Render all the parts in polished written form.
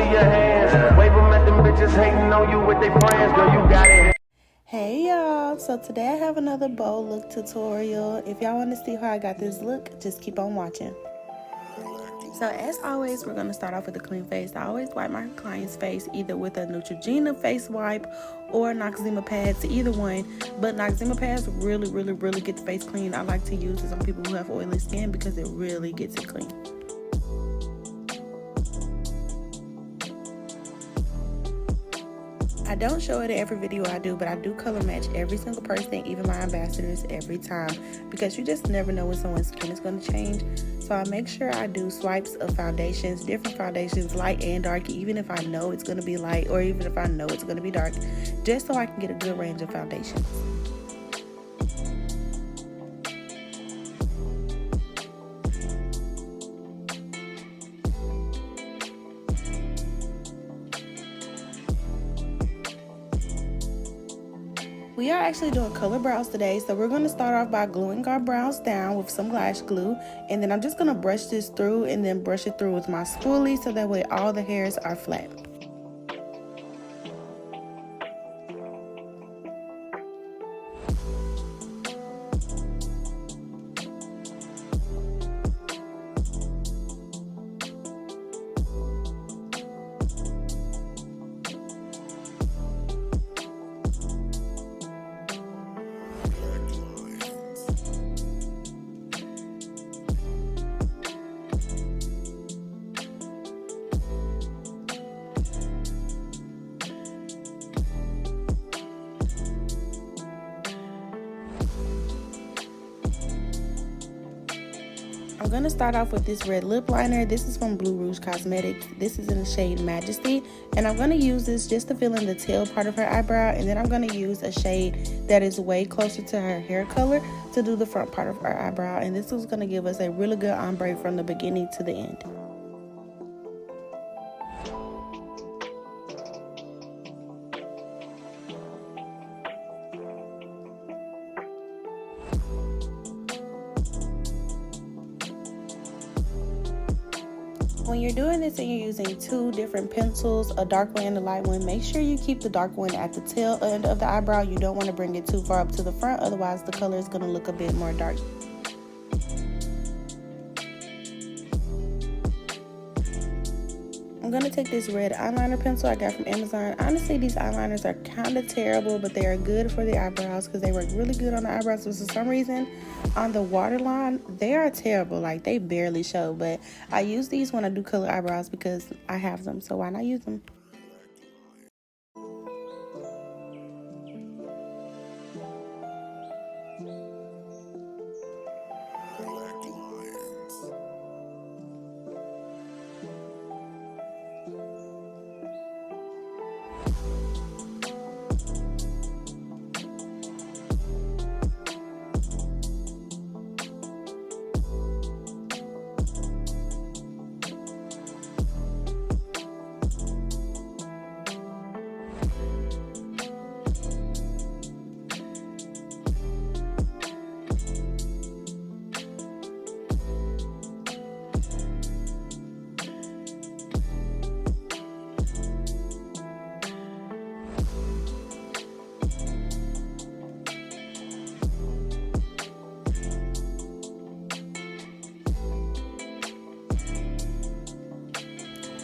see your hands. Wave them at them bitches hating on you with their friends. Girl, you got it. Hey y'all, so today I have another bow look tutorial. If y'all want to see how I got this look, just keep on watching. So as always, we're going to start off with a clean face. I always wipe my client's face either with a Neutrogena face wipe or Noxzema pads, either one. But Noxzema pads really get the face clean. I like to use this on people who have oily skin because it really gets it clean. I don't show it in every video I do, but I do color match every single person, even my ambassadors, every time, because you just never know when someone's skin is going to change. So I make sure I do swipes of foundations, different foundations, light and dark, even if I know it's going to be light or even if I know it's going to be dark, just so I can get a good range of foundations. We are actually doing color brows today, so we're going to start off by gluing our brows down with some lash glue, and then I'm just going to brush this through and then brush it through with my spoolie so that way all the hairs are flat. I'm going to start off with this red lip liner. This is from Blue Rouge Cosmetics. This is in the shade Majesty. And I'm going to use this just to fill in the tail part of her eyebrow. And then I'm going to use a shade that is way closer to her hair color to do the front part of her eyebrow. And this is going to give us a really good ombre from the beginning to the end. When you're doing this and you're using two different pencils, a dark one and a light one, make sure you keep the dark one at the tail end of the eyebrow. You don't want to bring it too far up to the front, otherwise the color is going to look a bit more dark. I'm going to take this red eyeliner pencil I got from Amazon. Honestly, these eyeliners are kind of terrible, but they are good for the eyebrows because they work really good on the eyebrows. But for some reason, on the waterline, they are terrible. Like, they barely show. But I use these when I do color eyebrows because I have them. So why not use them?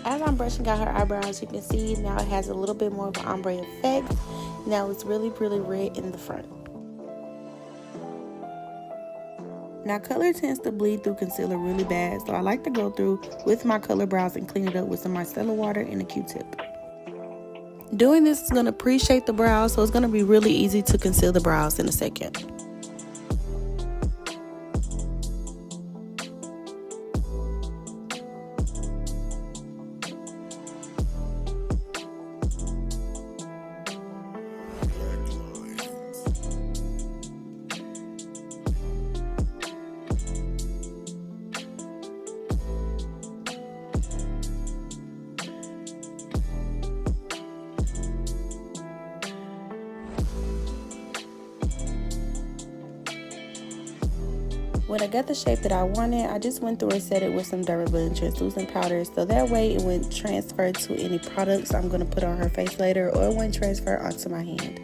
As I'm brushing out her eyebrows, you can see now it has a little bit more of an ombre effect. Now it's really red in the front. Now color tends to bleed through concealer really bad, so I like to go through with my color brows and clean it up with some micellar water and a Q-tip. Doing this is going to pre-shape the brows, so it's going to be really easy to conceal the brows in a second. When I got the shape that I wanted, I just went through and set it with some Dermablend translucent powder, so that way it wouldn't transfer to any products I'm going to put on her face later, or it wouldn't transfer onto my hand.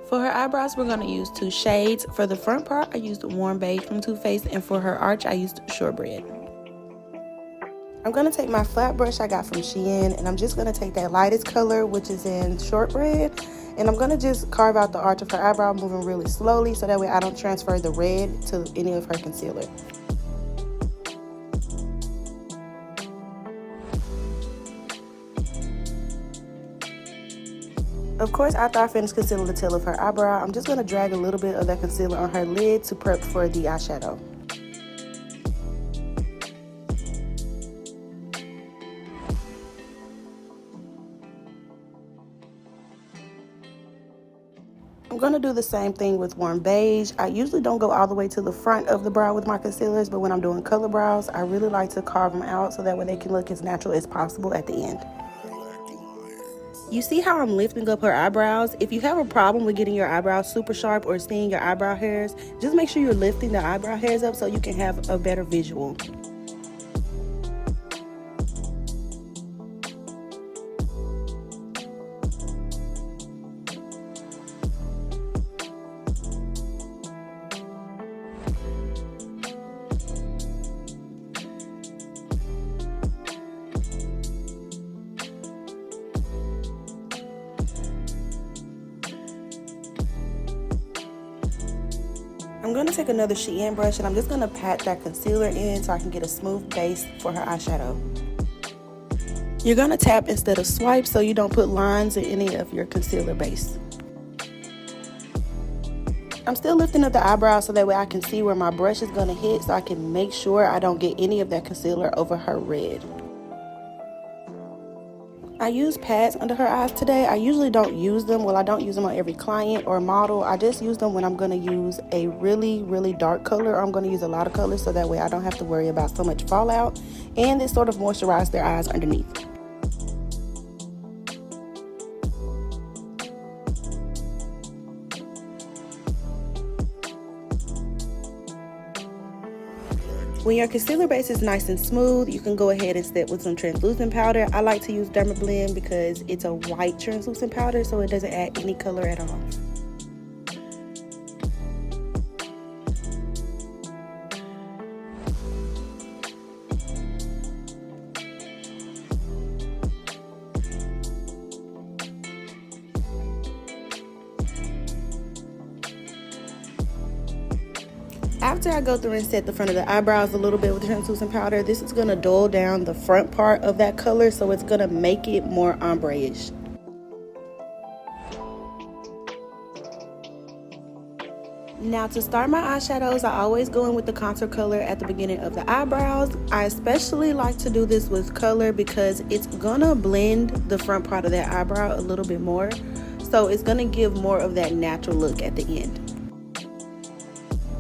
For her eyebrows, we're going to use 2 shades. For the front part, I used Warm Beige from Too Faced, and for her arch, I used Shortbread. I'm going to take my flat brush I got from Shein, and I'm just going to take that lightest color, which is in Shortbread, and I'm going to just carve out the arch of her eyebrow, moving really slowly, so that way I don't transfer the red to any of her concealer. Of course, after I finish concealing the tail of her eyebrow, I'm just going to drag a little bit of that concealer on her lid to prep for the eyeshadow. I'm going to do the same thing with Warm Beige. I usually don't go all the way to the front of the brow with my concealers, but when I'm doing color brows, I really like to carve them out so that way they can look as natural as possible at the end. You see how I'm lifting up her eyebrows? If you have a problem with getting your eyebrows super sharp or seeing your eyebrow hairs, just make sure you're lifting the eyebrow hairs up so you can have a better visual. I'm going to take another Shein brush and I'm just going to pat that concealer in so I can get a smooth base for her eyeshadow. You're going to tap instead of swipe so you don't put lines in any of your concealer base. I'm still lifting up the eyebrow so that way I can see where my brush is going to hit so I can make sure I don't get any of that concealer over her red. I use pads under her eyes today. I usually don't use them. Well, I don't use them on every client or model. I just use them when I'm going to use a really dark color, or I'm going to use a lot of color so that way I don't have to worry about so much fallout, and it sort of moisturizes their eyes underneath. When your concealer base is nice and smooth, you can go ahead and set with some translucent powder. I like to use Dermablend because it's a white translucent powder, so it doesn't add any color at all. After I go through and set the front of the eyebrows a little bit with the translucent powder, this is going to dull down the front part of that color, so it's going to make it more ombre-ish. Now to start my eyeshadows, I always go in with the contour color at the beginning of the eyebrows. I especially like to do this with color because it's going to blend the front part of that eyebrow a little bit more. So it's going to give more of that natural look at the end.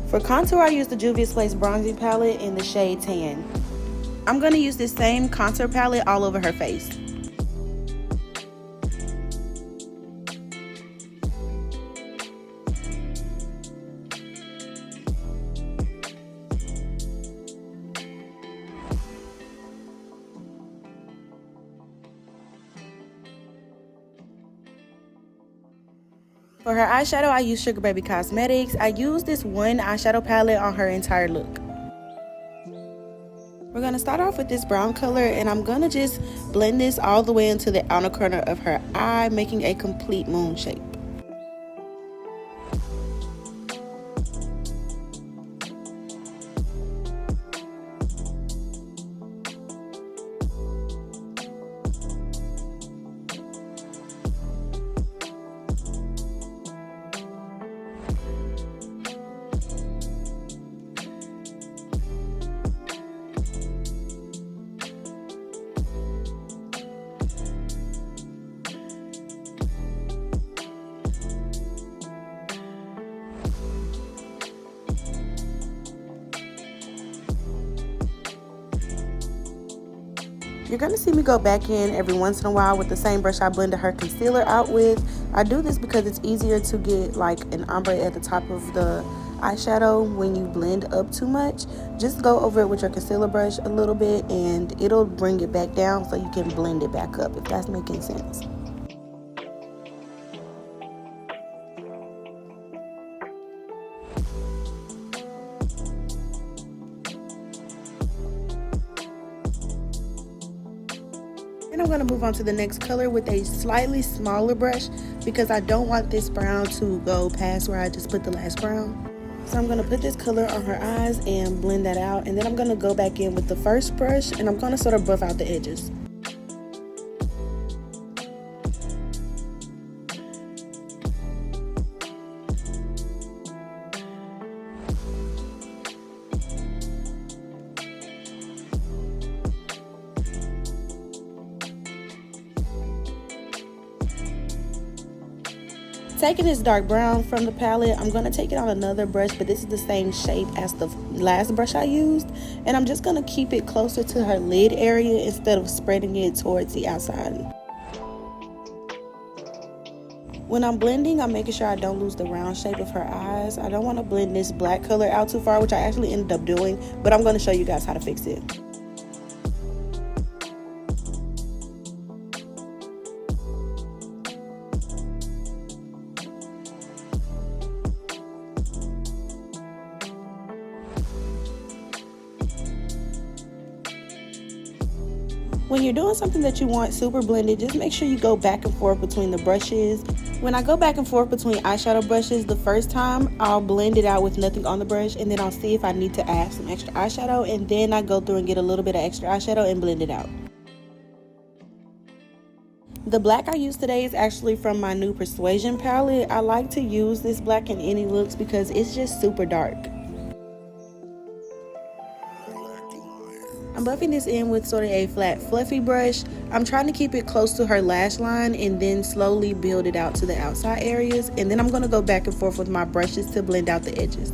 For contour, I use the Juvia's Place bronzing palette in the shade Tan. I'm going to use this same contour palette all over her face. For her eyeshadow, I use Sugar Baby Cosmetics. I use this one eyeshadow palette on her entire look. We're going to start off with this brown color, and I'm going to just blend this all the way into the outer corner of her eye, making a complete moon shape. You're going to see me go back in every once in a while with the same brush I blended her concealer out with. I do this because it's easier to get like an ombre at the top of the eyeshadow when you blend up too much. Just go over it with your concealer brush a little bit and it'll bring it back down so you can blend it back up, if that's making sense. And I'm going to move on to the next color with a slightly smaller brush because I don't want this brown to go past where I just put the last brown. So I'm going to put this color on her eyes and blend that out. And then I'm going to go back in with the first brush and I'm going to sort of buff out the edges. Taking this dark brown from the palette, I'm going to take it on another brush, but this is the same shape as the last brush I used. And I'm just going to keep it closer to her lid area instead of spreading it towards the outside. When I'm blending, I'm making sure I don't lose the round shape of her eyes. I don't want to blend this black color out too far, which I actually ended up doing, but I'm going to show you guys how to fix it. When you're doing something that you want super blended, just make sure you go back and forth between the brushes. When I go back and forth between eyeshadow brushes, the first time I'll blend it out with nothing on the brush, and then I'll see if I need to add some extra eyeshadow, and then I go through and get a little bit of extra eyeshadow and blend it out. The black I used today is actually from my new Persuasion palette. I like to use this black in any looks because it's just super dark. I'm buffing this in with sort of a flat fluffy brush. I'm trying to keep it close to her lash line and then slowly build it out to the outside areas. And then I'm going to go back and forth with my brushes to blend out the edges.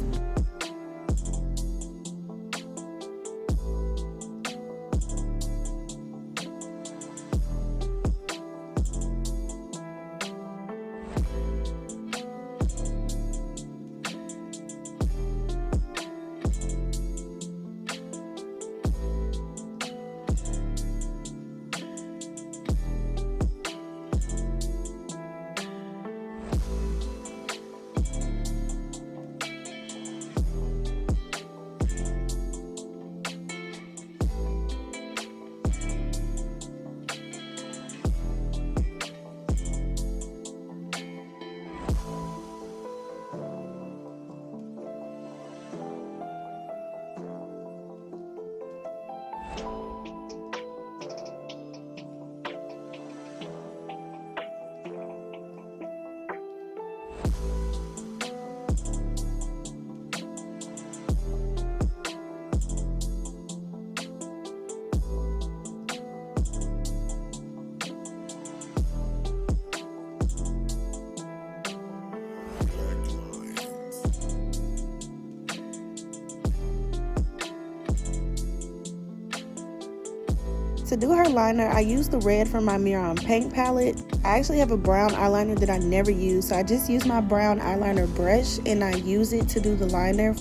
To do her liner, I used the red from my Mirror on Paint palette. I actually have a brown eyeliner that I never use, so I just use my brown eyeliner brush and I use it to do the liner.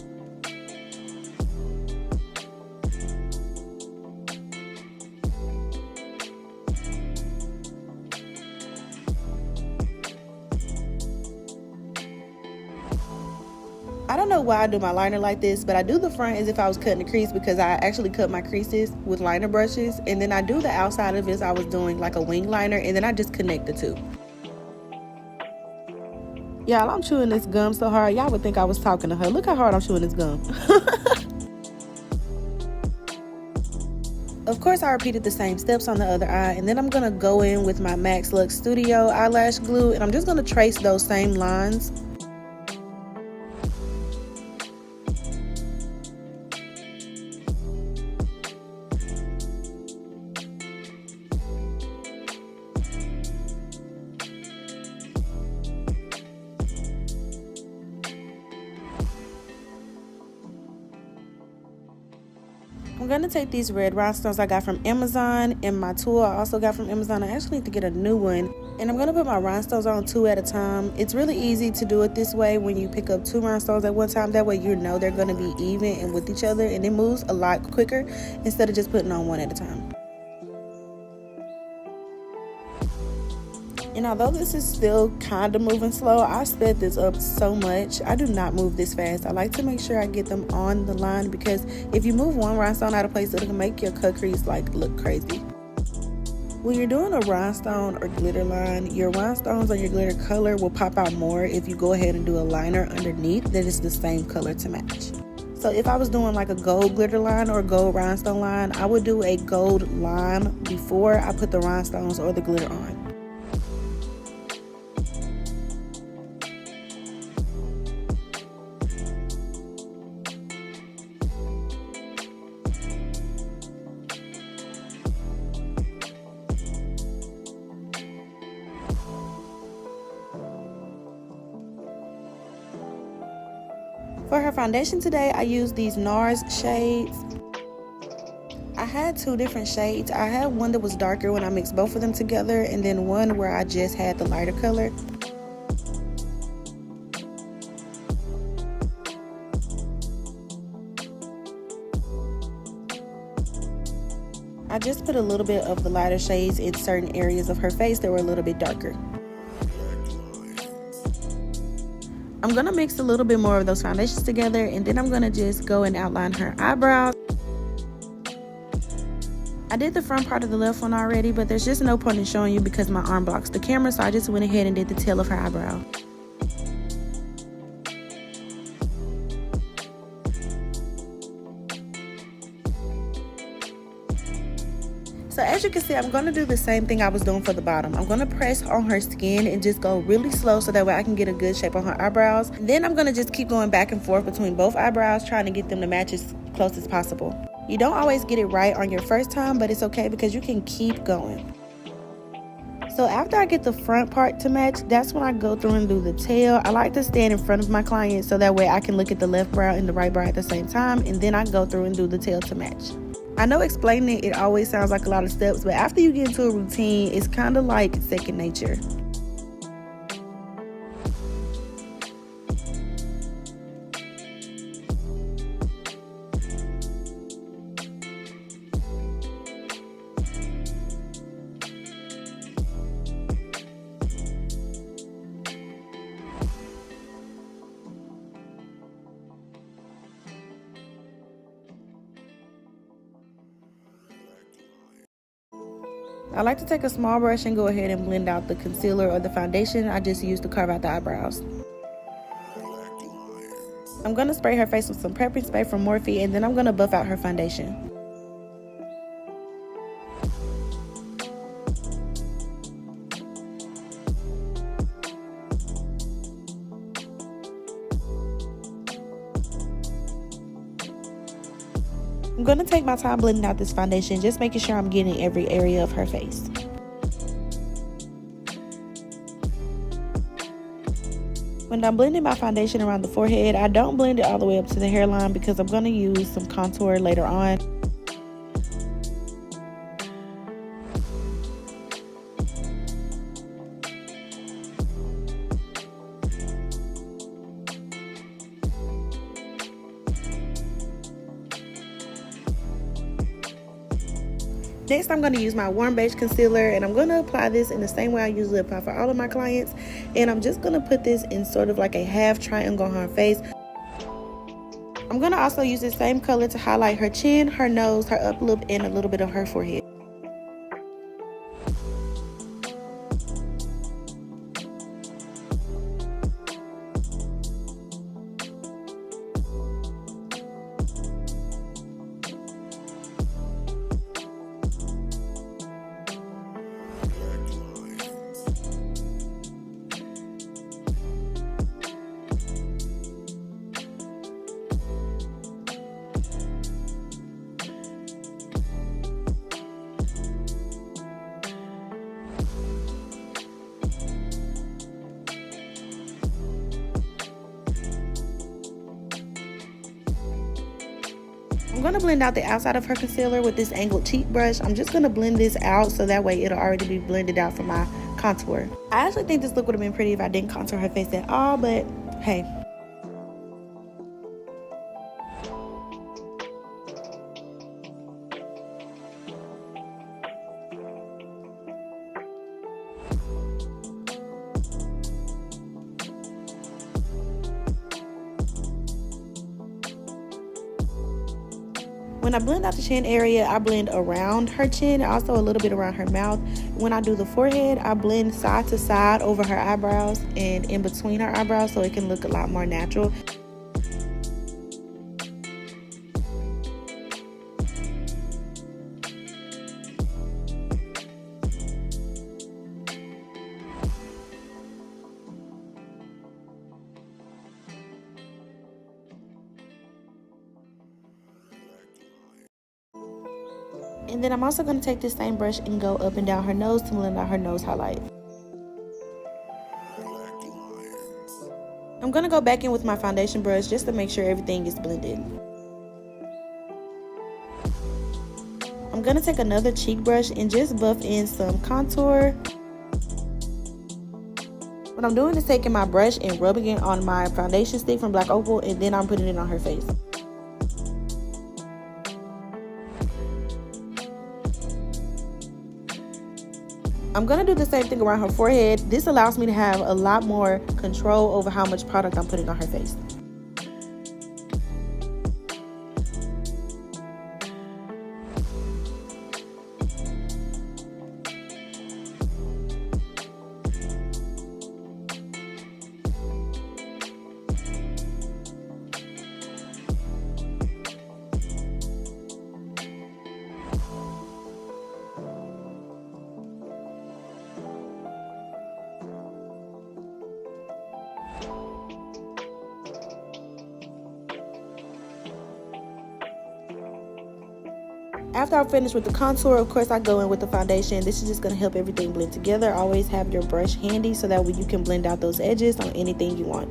I don't know why I do my liner like this, but I do the front as if I was cutting a crease because I actually cut my creases with liner brushes, and then I do the outside of it as I was doing like a wing liner, and then I just connect the two. Y'all, I'm chewing this gum so hard, y'all would think I was talking to her. Look how hard I'm chewing this gum. Of course, I repeated the same steps on the other eye, and then I'm going to go in with my Max Luxe Studio eyelash glue, and I'm just going to trace those same lines. I'm going to take these red rhinestones I got from Amazon and my tool I also got from Amazon. I actually need to get a new one. And I'm going to put my rhinestones on 2 at a time. It's really easy to do it this way when you pick up 2 rhinestones at one time. That way you know they're going to be even and with each other. And it moves a lot quicker instead of just putting on 1 at a time. And although this is still kind of moving slow, I sped this up so much. I do not move this fast. I like to make sure I get them on the line because if you move one rhinestone out of place, it can make your cut crease like look crazy. When you're doing a rhinestone or glitter line, your rhinestones or your glitter color will pop out more if you go ahead and do a liner underneath that is the same color to match. So if I was doing like a gold glitter line or a gold rhinestone line, I would do a gold line before I put the rhinestones or the glitter on. For her foundation today, I used these NARS shades. I had 2 different shades. I had one that was darker when I mixed both of them together, and then one where I just had the lighter color. I just put a little bit of the lighter shades in certain areas of her face that were a little bit darker. I'm going to mix a little bit more of those foundations together, and then I'm going to just go and outline her eyebrows. I did the front part of the left one already, but there's just no point in showing you because my arm blocks the camera, so I just went ahead and did the tail of her eyebrow. So as you can see, I'm going to do the same thing I was doing for the bottom. I'm going to press on her skin and just go really slow so that way I can get a good shape on her eyebrows. And then I'm going to just keep going back and forth between both eyebrows, trying to get them to match as close as possible. You don't always get it right on your first time, but it's okay because you can keep going. So after I get the front part to match, that's when I go through and do the tail. I like to stand in front of my client so that way I can look at the left brow and the right brow at the same time, and then I go through and do the tail to match. I know explaining it always sounds like a lot of steps, but after you get into a routine, it's kind of like second nature. I like to take a small brush and go ahead and blend out the concealer or the foundation I just used to carve out the eyebrows. I'm going to spray her face with some prepping spray from Morphe, and then I'm going to buff out her foundation. I'm going to take my time blending out this foundation, just making sure I'm getting every area of her face. When I'm blending my foundation around the forehead, I don't blend it all the way up to the hairline because I'm going to use some contour later on. Next, I'm going to use my warm beige concealer, and I'm going to apply this in the same way I usually apply for all of my clients. And I'm just going to put this in sort of like a half triangle on her face. I'm going to also use the same color to highlight her chin, her nose, her upper lip, and a little bit of her forehead. I'm going to blend out the outside of her concealer with this angled cheek brush. I'm just going to blend this out so that way it'll already be blended out for my contour. I actually think this look would have been pretty if I didn't contour her face at all, but hey. When I blend out the chin area, I blend around her chin, also a little bit around her mouth. When I do the forehead, I blend side to side over her eyebrows and in between her eyebrows so it can look a lot more natural. And then I'm also going to take this same brush and go up and down her nose to blend out her nose highlight. I'm going to go back in with my foundation brush just to make sure everything is blended. I'm going to take another cheek brush and just buff in some contour. What I'm doing is taking my brush and rubbing it on my foundation stick from Black Opal, and then I'm putting it on her face. I'm going to do the same thing around her forehead. This allows me to have a lot more control over how much product I'm putting on her face. After I finish with the contour, of course, I go in with the foundation. This is just going to help everything blend together. Always have your brush handy so that way you can blend out those edges on anything you want.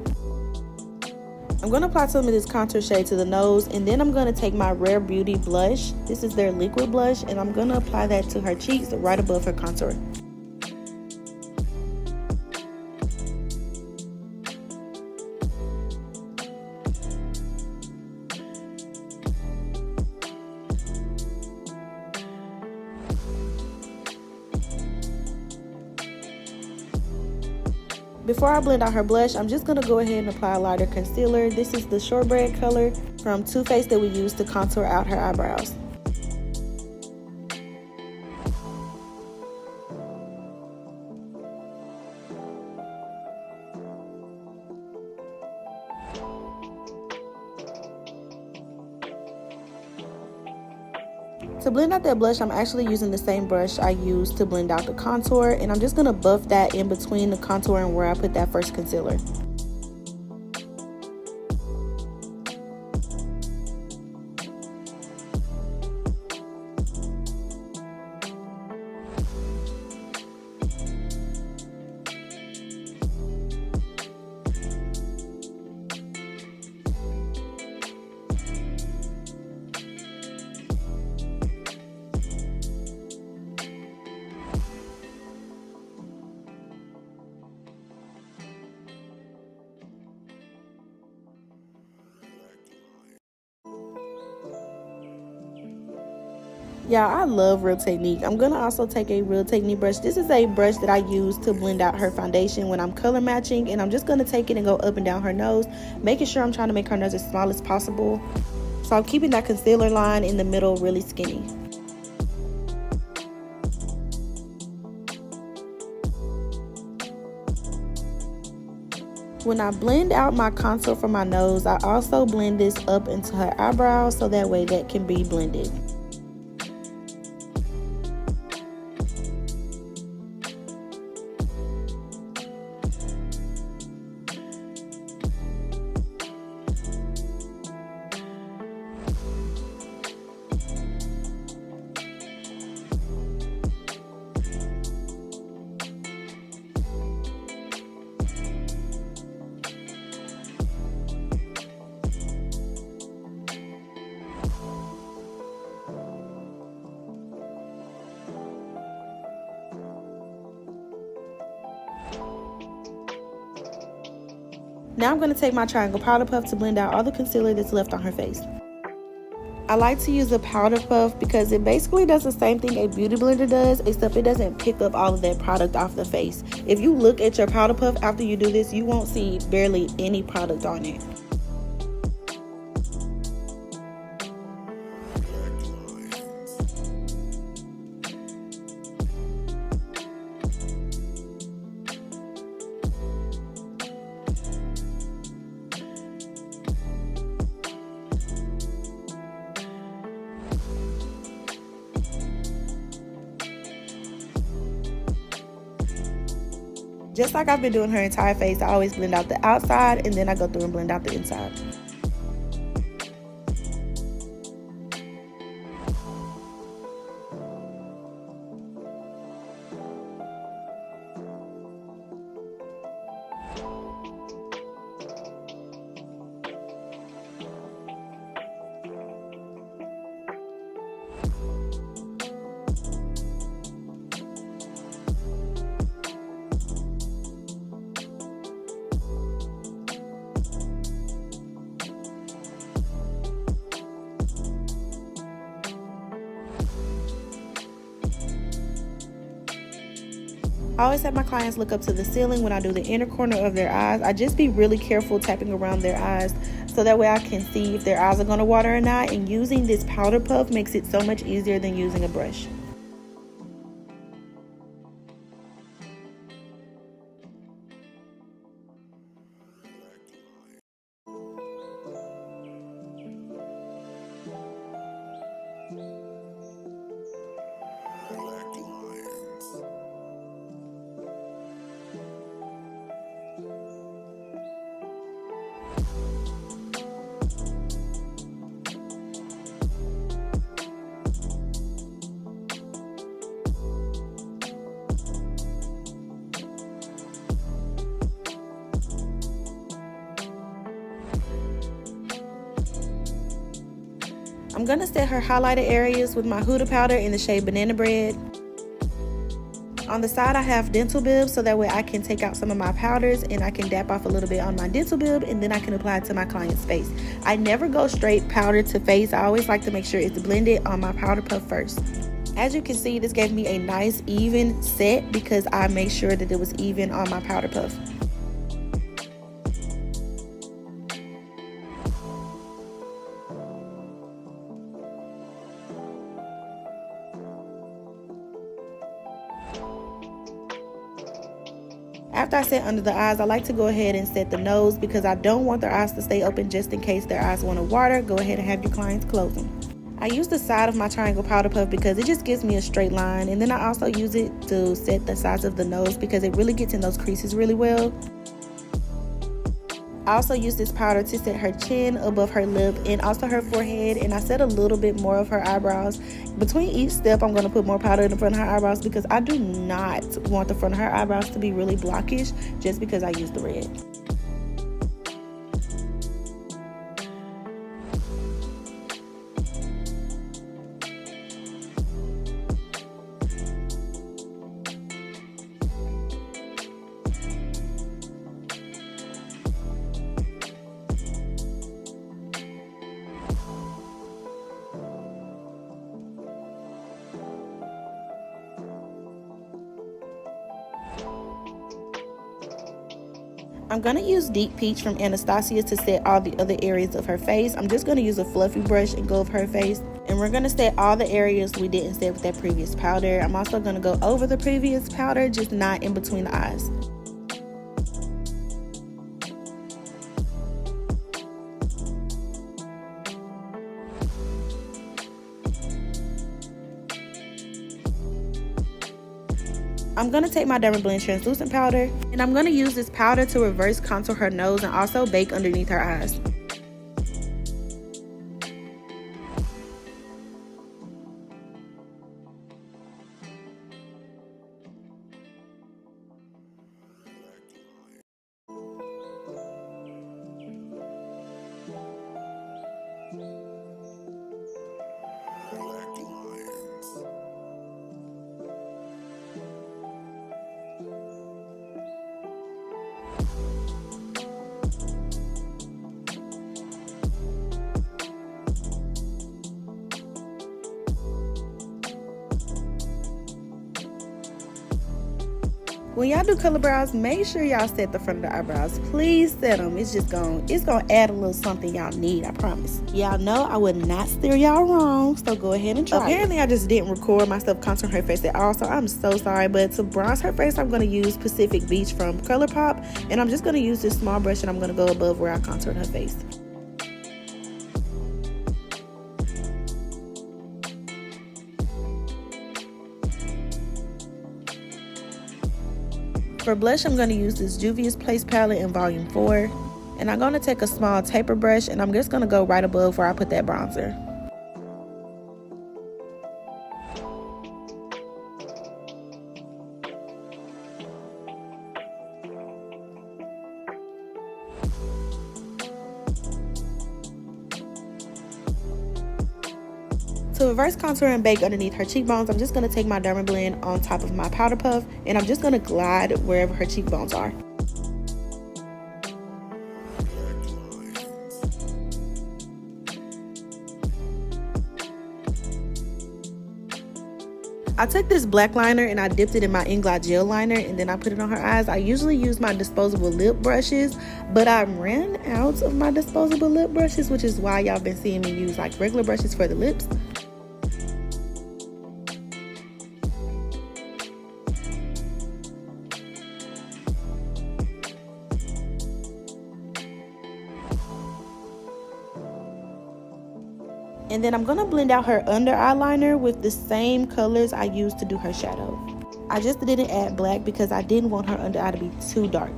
I'm going to apply some of this contour shade to the nose, and then I'm going to take my Rare Beauty blush. This is their liquid blush, and I'm going to apply that to her cheeks right above her contour. Before I blend out her blush, I'm just going to go ahead and apply a lighter concealer. This is the shortbread color from Too Faced that we use to contour out her eyebrows. To blend out that blush, I'm actually using the same brush I used to blend out the contour, and I'm just going to buff that in between the contour and where I put that first concealer. Yeah, I love Real Technique. I'm going to also take a Real Technique brush. This is a brush that I use to blend out her foundation when I'm color matching. And I'm just going to take it and go up and down her nose, making sure I'm trying to make her nose as small as possible. So I'm keeping that concealer line in the middle really skinny. When I blend out my contour for my nose, I also blend this up into her eyebrows so that way that can be blended. Now I'm going to take my triangle powder puff to blend out all the concealer that's left on her face. I like to use a powder puff because it basically does the same thing a beauty blender does, except it doesn't pick up all of that product off the face. If you look at your powder puff after you do this, you won't see barely any product on it. Just like I've been doing her entire face, I always blend out the outside and then I go through and blend out the inside. I always have my clients look up to the ceiling when I do the inner corner of their eyes. I just be really careful tapping around their eyes so that way I can see if their eyes are going to water or not. And using this powder puff makes it so much easier than using a brush. I'm going to set her highlighted areas with my Huda powder in the shade Banana Bread. On the side I have dental bibs so that way I can take out some of my powders and I can dab off a little bit on my dental bib and then I can apply it to my client's face. I never go straight powder to face. I always like to make sure it's blended on my powder puff first. As you can see, this gave me a nice even set because I made sure that it was even on my powder puff. After I set under the eyes, I like to go ahead and set the nose because I don't want their eyes to stay open just in case their eyes want to water. Go ahead and have your clients close them. I use the side of my triangle powder puff because it just gives me a straight line, and then I also use it to set the sides of the nose because it really gets in those creases really well. I also use this powder to set her chin, above her lip, and also her forehead, and I set a little bit more of her eyebrows. Between each step, I'm going to put more powder in the front of her eyebrows because I do not want the front of her eyebrows to be really blockish just because I use the red. I'm going to use Deep Peach from Anastasia to set all the other areas of her face. I'm just going to use a fluffy brush and go over her face. And we're going to set all the areas we didn't set with that previous powder. I'm also going to go over the previous powder, just not in between the eyes. I'm going to take my Dermablend translucent powder and I'm going to use this powder to reverse contour her nose and also bake underneath her eyes. When y'all do color brows, make sure y'all set the front of the eyebrows. Please set them. It's gonna add a little something y'all need, I promise. Y'all know I would not steer y'all wrong, so go ahead and try. Apparently, I just didn't record myself contouring her face at all, so I'm so sorry. But to bronze her face, I'm gonna use Pacific Beach from ColourPop, and I'm just gonna use this small brush, and I'm gonna go above where I contoured her face. For blush, I'm going to use this Juvia's Place palette in volume 4. And I'm going to take a small taper brush and I'm just going to go right above where I put that bronzer. To reverse contour and bake underneath her cheekbones, I'm just going to take my Dermablend on top of my powder puff and I'm just going to glide wherever her cheekbones are. I took this black liner and I dipped it in my Inglot gel liner and then I put it on her eyes. I usually use my disposable lip brushes, but I ran out of my disposable lip brushes, which is why y'all been seeing me use like regular brushes for the lips. And then I'm going to blend out her under eyeliner with the same colors I used to do her shadow. I just didn't add black because I didn't want her under eye to be too dark.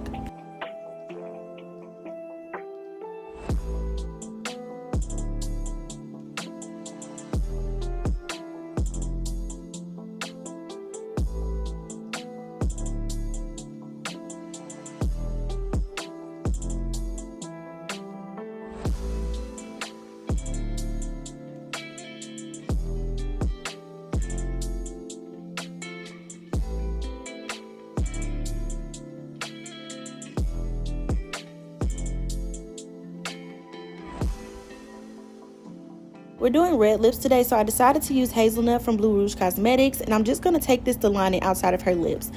We're doing red lips today, so I decided to use Hazelnut from Blue Rouge Cosmetics, and I'm just going to take this to line it outside of her lips.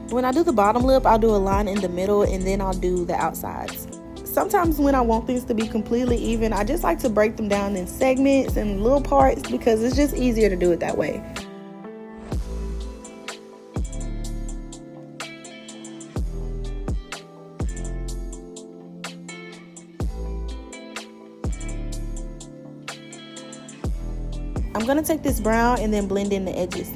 When I do the bottom lip, I'll do a line in the middle and then I'll do the outsides. Sometimes when I want things to be completely even, I just like to break them down in segments and little parts because it's just easier to do it that way. I'm going to take this brown and then blend in the edges.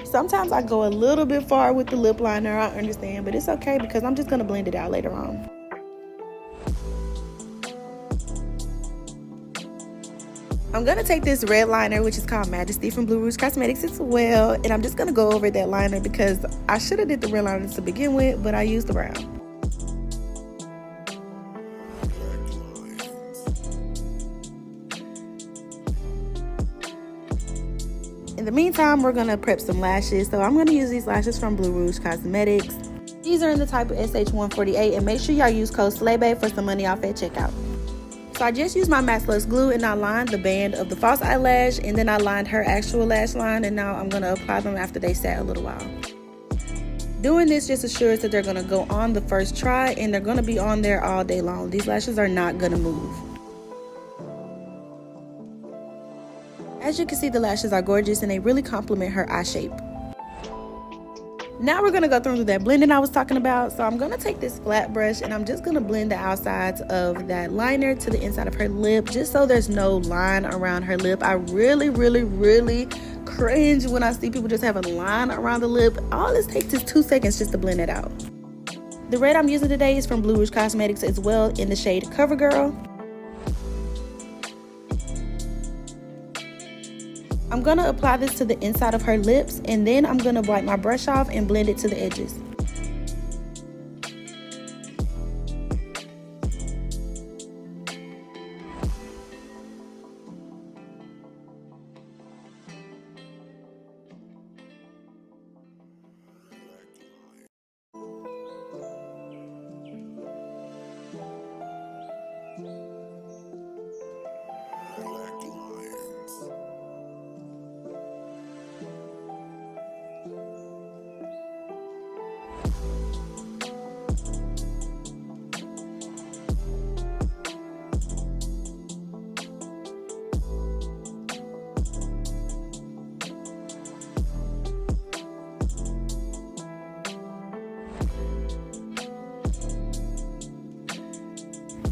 Sometimes I go a little bit far with the lip liner, I understand, but it's okay because I'm just going to blend it out later on. I'm going to take this red liner, which is called Majesty from Blue Rouge Cosmetics as well, and I'm just going to go over that liner because I should have did the red liner to begin with, but I used the brown. In the meantime, we're going to prep some lashes. So I'm going to use these lashes from Blue Rouge Cosmetics. These are in the type of SH148, and make sure y'all use code SLAYBAE for some money off at checkout. So I just used my Matte Luxe glue and I lined the band of the false eyelash, and then I lined her actual lash line, and now I'm going to apply them after they sat a little while. Doing this just assures that they're going to go on the first try and they're going to be on there all day long. These lashes are not going to move. As you can see, the lashes are gorgeous and they really complement her eye shape. Now we're going to go through that blending I was talking about. So I'm going to take this flat brush and I'm just going to blend the outsides of that liner to the inside of her lip, just so there's no line around her lip. I really cringe when I see people just have a line around the lip. All this takes is 2 seconds just to blend it out. The red I'm using today is from Blue Rouge Cosmetics as well in the shade CoverGirl. I'm going to apply this to the inside of her lips, and then I'm going to wipe my brush off and blend it to the edges.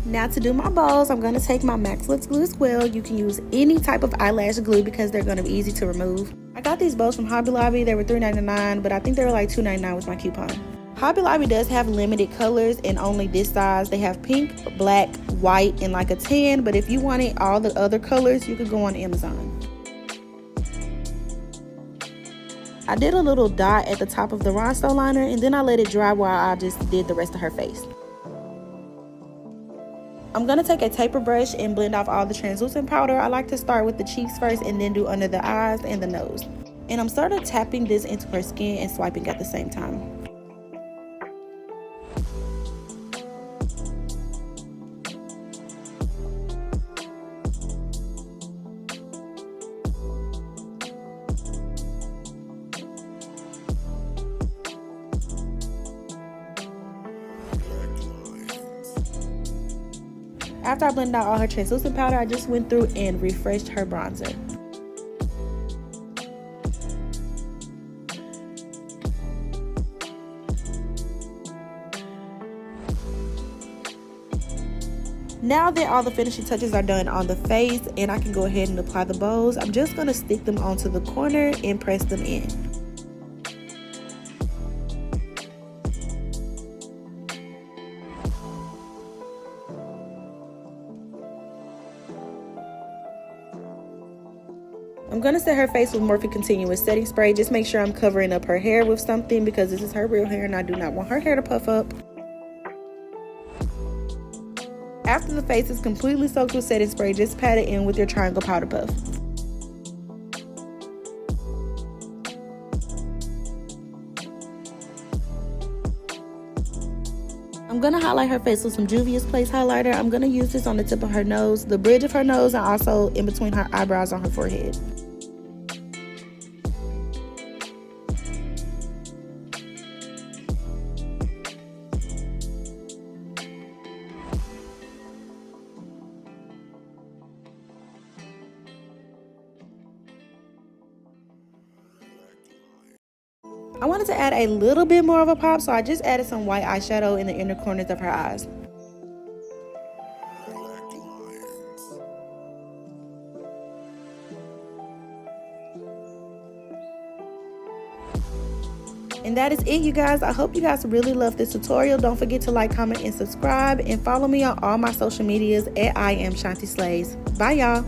Now to do my bows, I'm going to take my Max Lux glue as well. You can use any type of eyelash glue because they're going to be easy to remove. I got these bows from Hobby Lobby. They were $3.99, but I think they were like $2.99 with my coupon. Hobby Lobby does have limited colors and only this size. They have pink, black, white, and like a tan, but if you wanted all the other colors, you could go on Amazon. I did a little dot at the top of the rhinestone liner, and then I let it dry while I just did the rest of her face. I'm going to take a taper brush and blend off all the translucent powder. I like to start with the cheeks first and then do under the eyes and the nose. And I'm sort of tapping this into her skin and swiping at the same time. After I blended out all her translucent powder, I just went through and refreshed her bronzer. Now that all the finishing touches are done on the face and I can go ahead and apply the bows, I'm just going to stick them onto the corner and press them in. I'm going to set her face with Morphe Continuous Setting Spray. Just make sure I'm covering up her hair with something because this is her real hair and I do not want her hair to puff up. After the face is completely soaked with setting spray, just pat it in with your triangle powder puff. I'm going to highlight her face with some Juvia's Place highlighter. I'm going to use this on the tip of her nose, the bridge of her nose, and also in between her eyebrows on her forehead. I wanted to add a little bit more of a pop, so I just added some white eyeshadow in the inner corners of her eyes. And that is it, you guys. I hope you guys really love this tutorial. Don't forget to like, comment, and subscribe, and follow me on all my social medias at I am Shanti Slays. Bye, y'all.